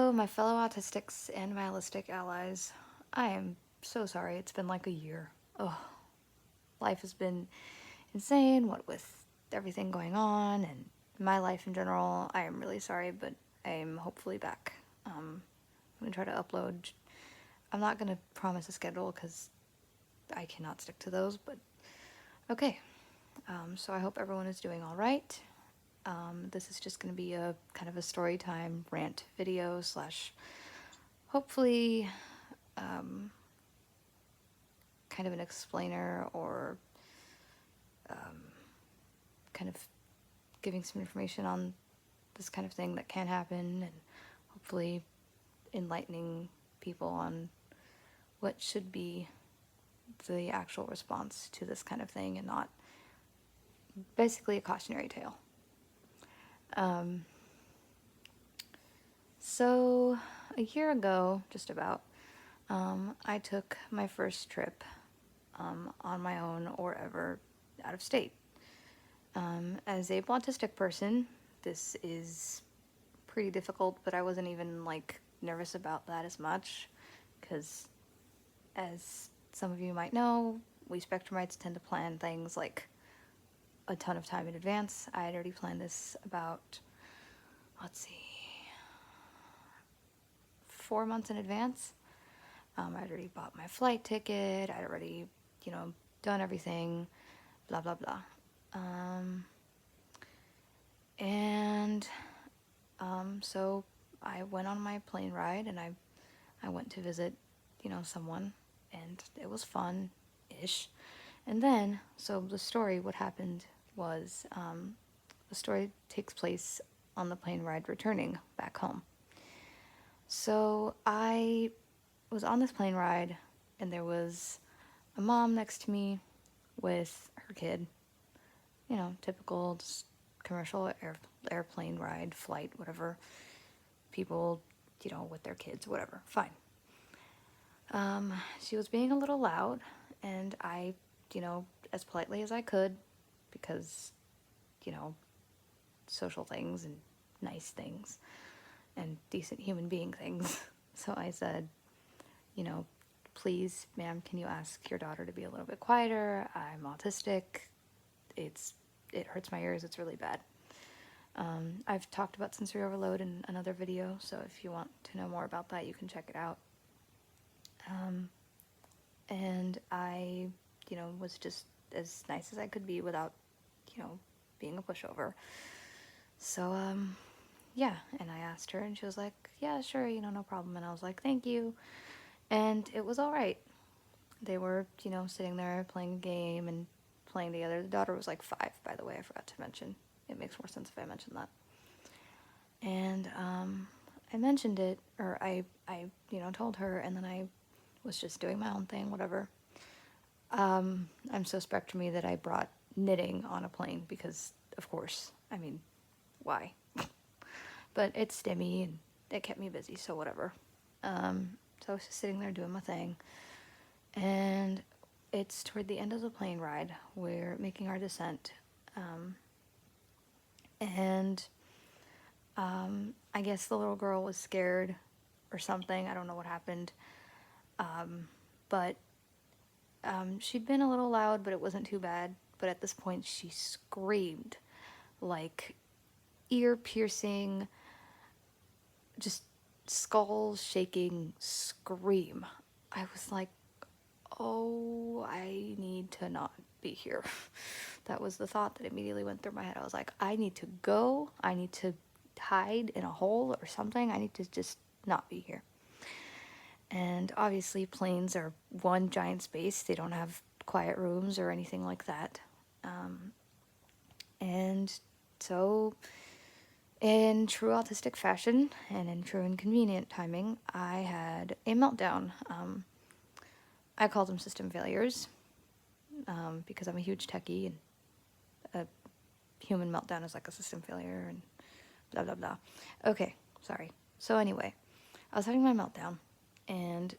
Hello, my fellow autistics and my allistic allies. I am so sorry. It's been like a year. Oh, life has been insane, what with everything going on and my life in general. I am really sorry, but I'm hopefully back. I'm gonna try to upload. I'm not gonna promise a schedule because I cannot stick to those, but okay. So I hope everyone is doing all right. This is just going to be a kind of a story time rant video slash hopefully um, kind of an explainer or kind of giving some information on this kind of thing that can happen and hopefully enlightening people on what should be the actual response to this kind of thing and not basically a cautionary tale. Um, so a year ago, just about, I took my first trip on my own or ever out of state. As a autistic person, this is pretty difficult, but I wasn't even like nervous about that as much because, as some of you might know, we spectrumites tend to plan things like a ton of time in advance. I had already planned this about, let's see, 4 months in advance. I'd already bought my flight ticket. I'd already, done everything, blah, blah, blah. And so I went on my plane ride and I went to visit, someone, and it was fun-ish. And then, so the story, what happened was, the story takes place on the plane ride returning back home. So I was on this plane ride, and there was a mom next to me with her kid, typical just commercial airplane ride, flight, whatever. People, with their kids, whatever, fine. She was being a little loud, and I, as politely as I could, because, social things and nice things and decent human being things. So I said, please, ma'am, can you ask your daughter to be a little bit quieter? I'm autistic. It hurts my ears. It's really bad. I've talked about sensory overload in another video, so if you want to know more about that, you can check it out. And I, was just as nice as I could be without, being a pushover. So, yeah, and I asked her, and she was like, yeah, sure, no problem. And I was like, thank you. And it was all right. They were, sitting there playing a game and playing together. The daughter was like 5, by the way, I forgot to mention. It makes more sense if I mention that. And I mentioned it, or I told her, and then I was just doing my own thing, whatever. I'm so spectrumy that I brought knitting on a plane because, of course, I mean, why? But it's STEMmy and it kept me busy, so whatever. So I was just sitting there doing my thing, and it's toward the end of the plane ride. We're making our descent, and I guess the little girl was scared or something. I don't know what happened, but she'd been a little loud, but it wasn't too bad. But at this point, she screamed like ear-piercing, just skull-shaking scream. I was like, oh, I need to not be here. That was the thought that immediately went through my head. I was like, I need to go. I need to hide in a hole or something. I need to just not be here. And obviously planes are one giant space. They don't have quiet rooms or anything like that. And so in true autistic fashion and in true inconvenient timing, I had a meltdown. I call them system failures because I'm a huge techie, and a human meltdown is like a system failure and blah, blah, blah. Okay, sorry. So anyway, I was having my meltdown, and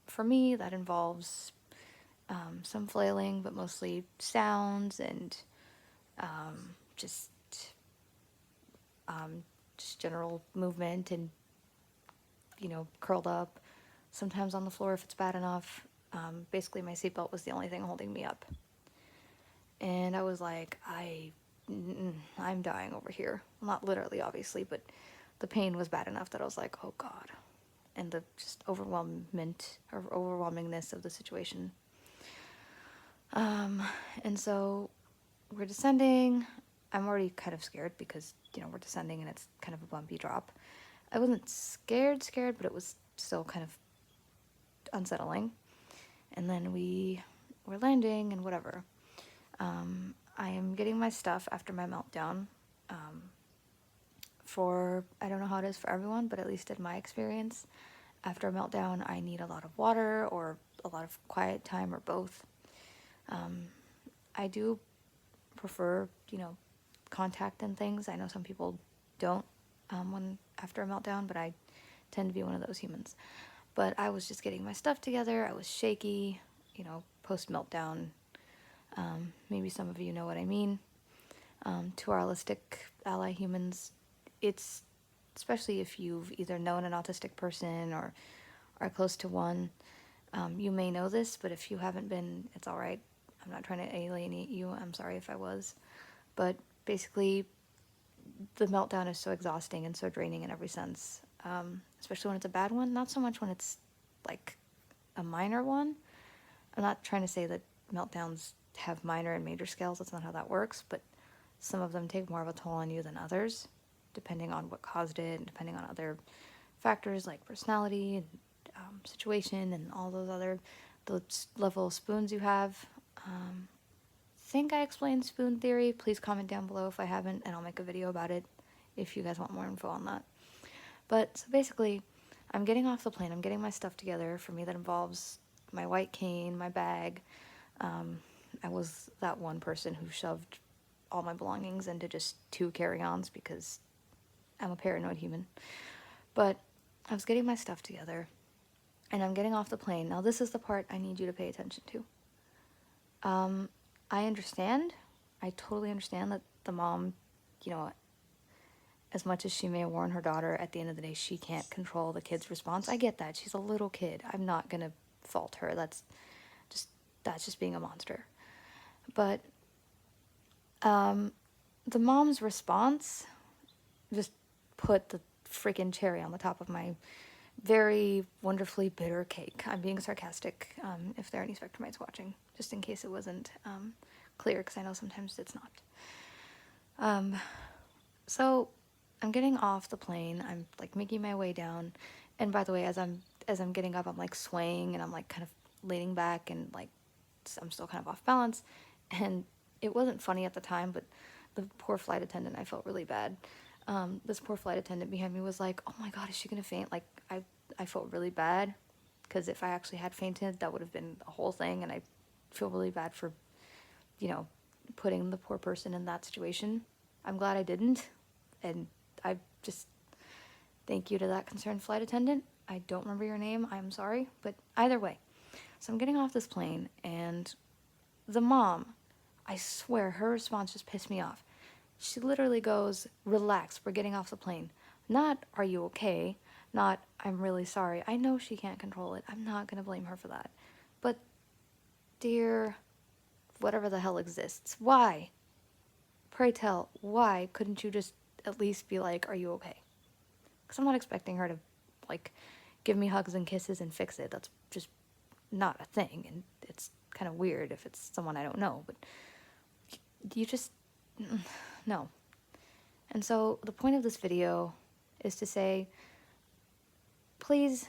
for me, that involves some flailing, but mostly sounds and just just general movement and, curled up, sometimes on the floor if it's bad enough. Basically, my seatbelt was the only thing holding me up. And I was like, I'm dying over here. Well, not literally, obviously, but the pain was bad enough that I was like, oh God. And the just overwhelmingness of the situation. And so we're descending. I'm already kind of scared because, we're descending and it's kind of a bumpy drop. I wasn't scared, but it was still kind of unsettling. And then we were landing and whatever. I am getting my stuff after my meltdown. I don't know how it is for everyone, but at least in my experience, after a meltdown, I need a lot of water or a lot of quiet time or both. I do prefer, contact and things. I know some people don't when after a meltdown, but I tend to be one of those humans. But I was just getting my stuff together. I was shaky, post meltdown. Maybe some of you know what I mean. To our autistic ally humans, it's especially if you've either known an autistic person or are close to one, you may know this, but if you haven't been, it's all right. I'm not trying to alienate you. I'm sorry if I was. But basically, the meltdown is so exhausting and so draining in every sense, especially when it's a bad one. Not so much when it's like a minor one. I'm not trying to say that meltdowns have minor and major scales. That's not how that works. But some of them take more of a toll on you than others, depending on what caused it and depending on other factors like personality and situation and all those other the level of spoons you have. Think I explained spoon theory. Please comment down below if I haven't, and I'll make a video about it if you guys want more info on that. But so basically, I'm getting off the plane. I'm getting my stuff together. For me, that involves my white cane, my bag. I was that one person who shoved all my belongings into just 2 carry-ons because I'm a paranoid human. But I was getting my stuff together, and I'm getting off the plane. Now, this is the part I need you to pay attention to. I understand. I totally understand that the mom, as much as she may warn her daughter, at the end of the day, she can't control the kid's response. I get that. She's a little kid. I'm not going to fault her. That's just being a monster. But the mom's response just put the freaking cherry on the top of my very wonderfully bitter cake. I'm being sarcastic, if there are any Spectrumites watching, just in case it wasn't clear, because I know sometimes it's not. So I'm getting off the plane. I'm like making my way down, and by the way, as I'm getting up, I'm like swaying and I'm like kind of leaning back and like I'm still kind of off balance. And it wasn't funny at the time, but the poor flight attendant, I felt really bad. This poor flight attendant behind me was like, oh my God, is she gonna faint? Like, I felt really bad, because if I actually had fainted, that would have been a whole thing, and I feel really bad for, putting the poor person in that situation. I'm glad I didn't, and I just thank you to that concerned flight attendant. I don't remember your name, I'm sorry, but either way. So I'm getting off this plane, and the mom, I swear, her response just pissed me off. She literally goes, relax, we're getting off the plane. Not, are you okay? Not, I'm really sorry. I know she can't control it. I'm not going to blame her for that. But, dear, whatever the hell exists, why? Pray tell, why couldn't you just at least be like, are you okay? Because I'm not expecting her to, like, give me hugs and kisses and fix it. That's just not a thing. And it's kind of weird if it's someone I don't know. But you just... no. And so the point of this video is to say, please,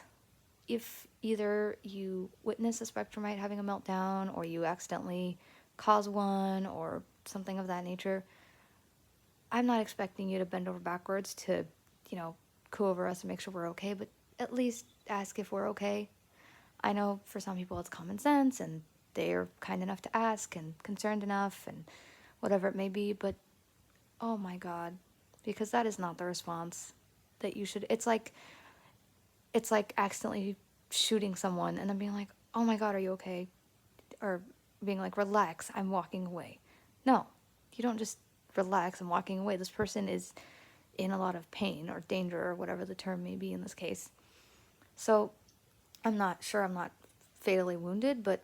if either you witness a Spectrumite having a meltdown or you accidentally cause one or something of that nature, I'm not expecting you to bend over backwards to, coo over us and make sure we're okay, but at least ask if we're okay. I know for some people it's common sense and they're kind enough to ask and concerned enough and whatever it may be, but oh my God, because that is not the response that you should. It's like accidentally shooting someone and then being like, oh my God, are you okay? Or being like, relax, I'm walking away. No, you don't just relax, I'm walking away. This person is in a lot of pain or danger or whatever the term may be in this case. So I'm not sure I'm not fatally wounded, but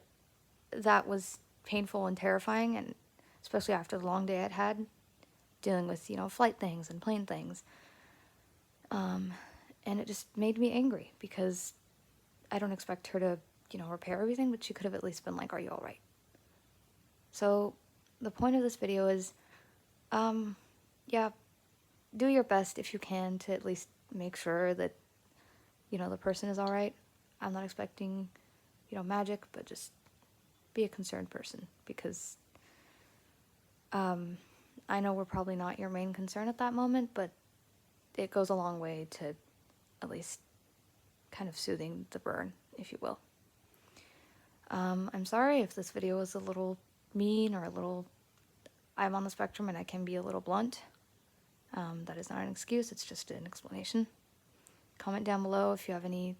that was painful and terrifying, and especially after the long day I'd had dealing with, flight things and plane things. And it just made me angry because I don't expect her to, repair everything, but she could have at least been like, "Are you all right?" So the point of this video is, yeah, do your best if you can to at least make sure that, the person is all right. I'm not expecting, magic, but just be a concerned person, because I know we're probably not your main concern at that moment, but it goes a long way to at least kind of soothing the burn, if you will. I'm sorry if this video was a little mean or a little... I'm on the spectrum and I can be a little blunt. That is not an excuse, it's just an explanation. Comment down below if you have any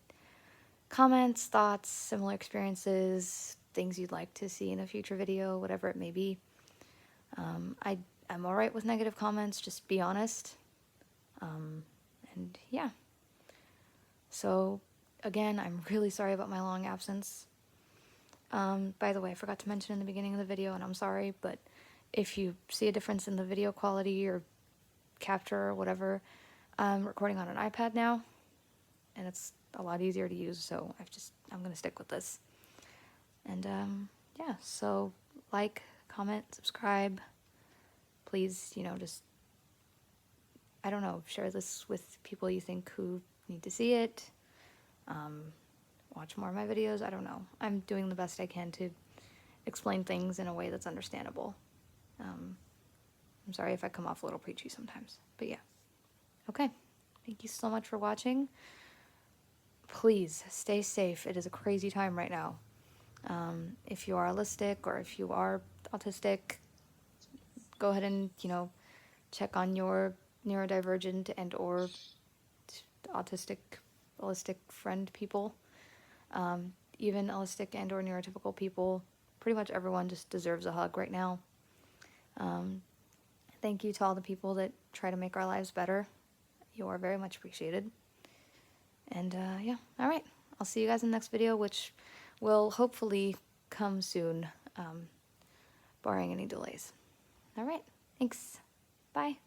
comments, thoughts, similar experiences, things you'd like to see in a future video, whatever it may be. I'm alright with negative comments, just be honest. And yeah. So, again, I'm really sorry about my long absence. By the way, I forgot to mention in the beginning of the video, and I'm sorry, but if you see a difference in the video quality or capture or whatever, I'm recording on an iPad now, and it's a lot easier to use, so I'm gonna stick with this. And yeah, so like, comment, subscribe, please, just, I don't know, share this with people you think who need to see it. Watch more of my videos, I don't know. I'm doing the best I can to explain things in a way that's understandable. I'm sorry if I come off a little preachy sometimes, but yeah. Okay, thank you so much for watching. Please stay safe. It is a crazy time right now. If you are autistic or if you are autistic, go ahead and, check on your neurodivergent and or autistic, holistic friend people. Even autistic and or neurotypical people, pretty much everyone just deserves a hug right now. Thank you to all the people that try to make our lives better. You are very much appreciated. And yeah, all right. I'll see you guys in the next video, which will hopefully come soon, barring any delays. All right. Thanks. Bye.